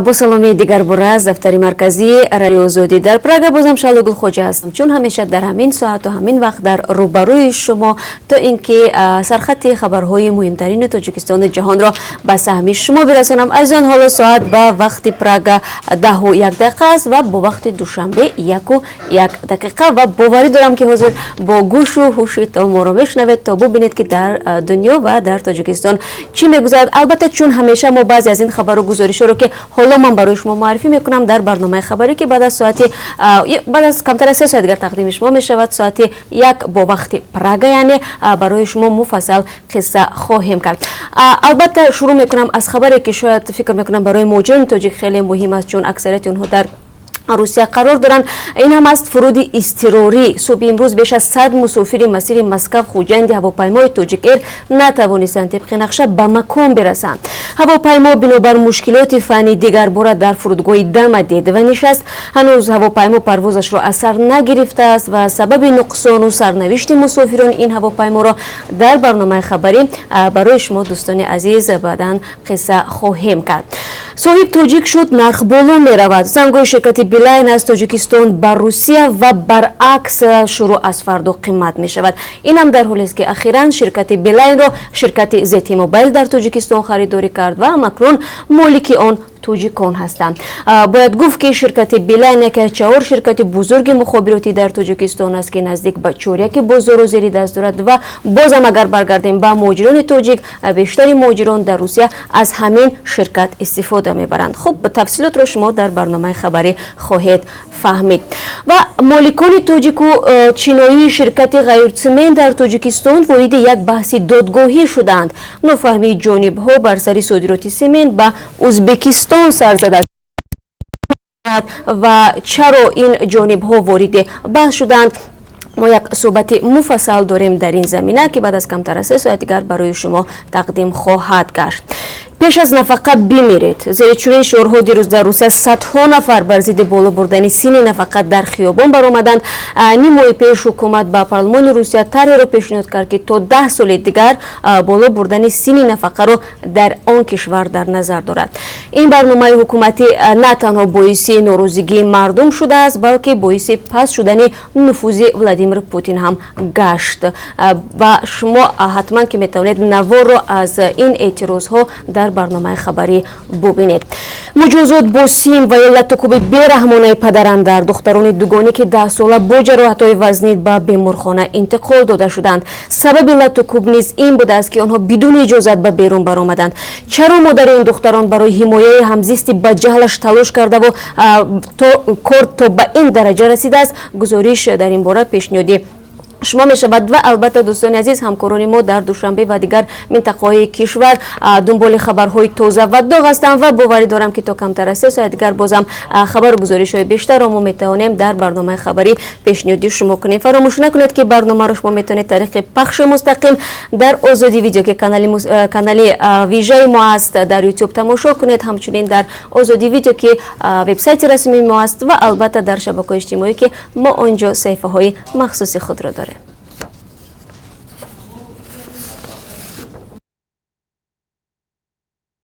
با سلامی دیگر باره از دفتر مرکزی رادیو آزادی در پراگ بازم شالوگل خوجه هستم، چون همیشه در همین ساعت و همین وقت در روبروی شما تا اینکه سرخط خبرهای مهمترین تاجیکستان جهان را به سهم شما برسانم. از آن حالا ساعت با وقت پراگ 10:01 است و با وقت دوشنبه 1:01 و باوری دارم که حضور با گوش و هوشتان ما را بشنوید تا ببینید که در دنیا و در تاجیکستان چی میگذرد. البته چون همیشه ما بعضی از این خبر و گزارش رو که حالا من برای شما معرفی میکنم در برنامه خبری که بعد از کمتر از 3 ساعت دیگر تقدیم شما میشود، ساعت 1 با وقت پراگ، یعنی برای شما مفصل قصه خواهیم کرد. البته شروع میکنم از خبری که شاید فکر میکنم برای مهاجرین تاجیک خیلی مهم است، چون اکثریت اونها در روسیه قرار دارند. این هم است فرود اضطراری. صبح امروز بیش از 100 مسافر مسیر مسکو خوجند هواپیمای تاجیک ایر نتوانستند طبق نقشه به مکان برسند. هواپیما بنابر مشکلات فنی دیگر بار در فرودگاه دم دید و نشست. هنوز هواپیما پروازش را اثر نگرفته است و سبب نقصان و سرنوشت مسافران این هواپیما را در برنامه خبری برای شما دوستان عزیز بعداً قصه خواهیم کرد. صاحب تاجیک شد نرخ بالا می رود. زنگوی شرکت بیلاین از تاجیکستان بر روسیه و برعکس شروع از فردا قیمت می شود. این هم در حالی است که اخیراً شرکت بیلاین را شرکت زیتی موبایل در تاجیکستان خریداری کرد و مکنون مالک آن تاجیکان هستند. باید گفت که شرکت بیلاین که 4 شرکت بزرگ مخابراتی در تاجیکستان است که نزدیک به 4 بازار را زیر دست دارد و بازم اگر برگردیم به مهاجران تاجیک، بیشتر مهاجران در روسیه از همین شرکت استفاده میبرند. خب به تفصیلات را شما در برنامه خبری خواهید فهمید. و مالکان تاجیک و چینایی شرکت غیرسمنت در تاجیکستان وارد یک بحث دادگاهی شدند. نافهمی جانب ها بر سر صادرات سمنت به ازبکستان سر زده و چرا این جانب ها وارد بحث شدند. ما یک صحبت مفصل داریم در این زمینه که بعد از کمتر از 3 ساعت دیگر برای شما تقدیم خواهد گشت. پیش از نفقه بمیرید. زیر چنین شعارها دیروز در روسیه صدها نفر بر ضد بالا بردن سین نفقه در خیابان برآمدند. نیم ماه پیش حکومت با پارلمان روسیه طرحی را پیشنهاد کرد که تا 10 سال دیگر بالا بردن سین نفقه را در آن کشور در نظر دارد. این برنامه حکومتی نه تنها باعث ناراضگی مردم شده است، بلکه باعث پست شدن نفوذ ولادیمیر پوتین هم گشت و شما حتما که میتوانید نوار را از این اعتراض ها در برنامه خبری ببینید. مجازات با سیم و لطکوب بیرحمانه پدران در دختران دوگانه که 10 ساله با جراحت‌های وزنی به بیمارخانه انتقال داده شدند. سبب لطکوب نیز این بوده است که آنها بدون اجازت به بیرون برآمدند. چرا مادر این دختران برای حمایت همزیستی با جهلش تلاش کرده و تا به این درجه رسیده است؟ گزارش در این باره پیشنهادی شما می شود. و البته دوستان عزیز، همکاران ما در دوشنبه و دیگر منطقه‌های کشور دنبال خبرهای تازه و داغ هستند و باوری دارم که تا کمتر از 3 ساعت دیگر بازم خبر و گزارش‌های بیشتر را ما میتوانیم در برنامه خبری پیشنهادی شما کنیم. فراموش نکنید که برنامه را شما میتونید طریق پخش مستقیم در آزادی ویدیو که کانال ویژه ما است در یوتیوب تماشا کنید، همچنین در آزادی ویدیو که وبسایت رسمی ما است و البته در شبکه‌های اجتماعی که ما آنجا صفحه‌های مخصوص خود را داریم.